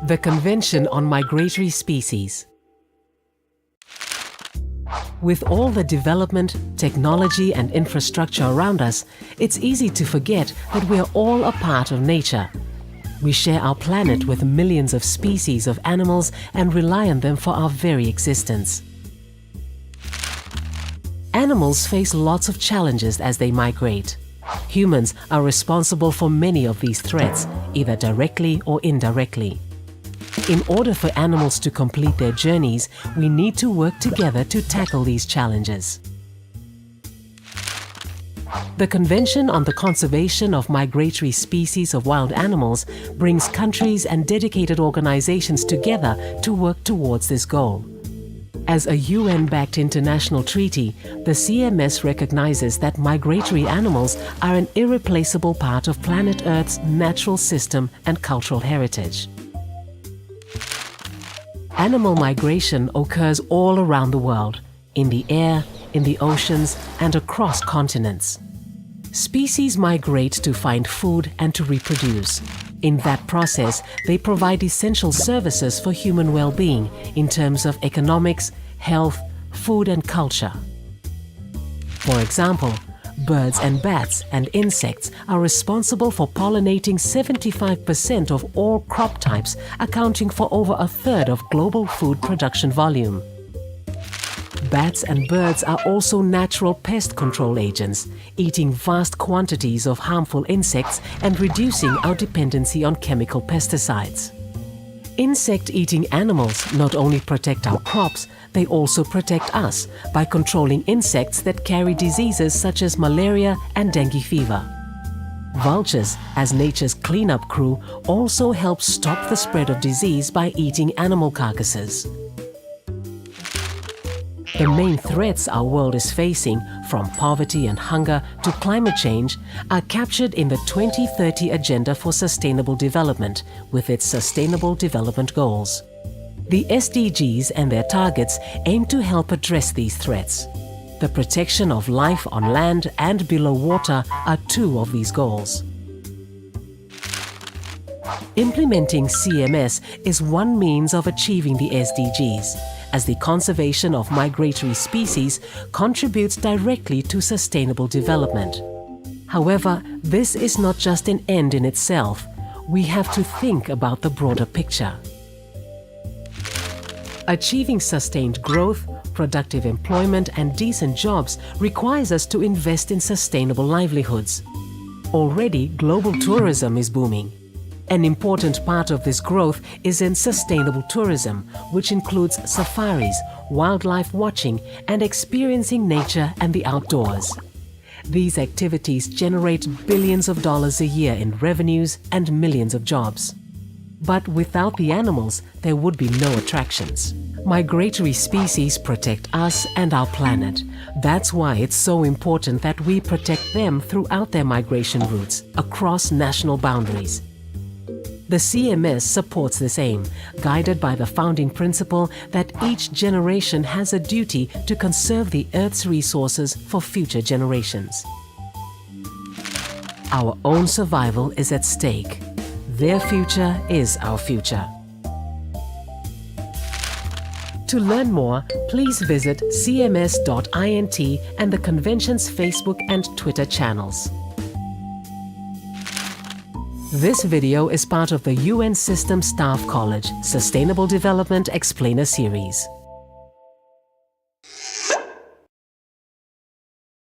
The Convention on Migratory Species. With all the development, technology and infrastructure around us, it's easy to forget that we are all a part of nature. We share our planet with millions of species of animals and rely on them for our very existence. Animals face lots of challenges as they migrate. Humans are responsible for many of these threats, either directly or indirectly. In order for animals to complete their journeys, we need to work together to tackle these challenges. The Convention on the Conservation of Migratory Species of Wild Animals brings countries and dedicated organizations together to work towards this goal. As a UN-backed international treaty, the CMS recognizes that migratory animals are an irreplaceable part of planet Earth's natural system and cultural heritage. Animal migration occurs all around the world, in the air, in the oceans, and across continents. Species migrate to find food and to reproduce. In that process, they provide essential services for human well-being in terms of economics, health, food, and culture. For example, birds and bats and insects are responsible for pollinating 75% of all crop types, accounting for over a third of global food production volume. Bats and birds are also natural pest control agents, eating vast quantities of harmful insects and reducing our dependency on chemical pesticides. Insect-eating animals not only protect our crops, they also protect us by controlling insects that carry diseases such as malaria and dengue fever. Vultures, as nature's cleanup crew, also help stop the spread of disease by eating animal carcasses. The main threats our world is facing, from poverty and hunger to climate change, are captured in the 2030 Agenda for Sustainable Development with its Sustainable Development Goals. The SDGs and their targets aim to help address these threats. The protection of life on land and below water are two of these goals. Implementing CMS is one means of achieving the SDGs, as the conservation of migratory species contributes directly to sustainable development. However, this is not just an end in itself. We have to think about the broader picture. Achieving sustained growth, productive employment, and decent jobs requires us to invest in sustainable livelihoods. Already, global tourism is booming. An important part of this growth is in sustainable tourism, which includes safaris, wildlife watching, and experiencing nature and the outdoors. These activities generate billions of dollars a year in revenues and millions of jobs. But without the animals, there would be no attractions. Migratory species protect us and our planet. That's why it's so important that we protect them throughout their migration routes, across national boundaries. The CMS supports this aim, guided by the founding principle that each generation has a duty to conserve the Earth's resources for future generations. Our own survival is at stake. Their future is our future. To learn more, please visit cms.int and the Convention's Facebook and Twitter channels. This video is part of the UN System Staff College Sustainable Development Explainer Series.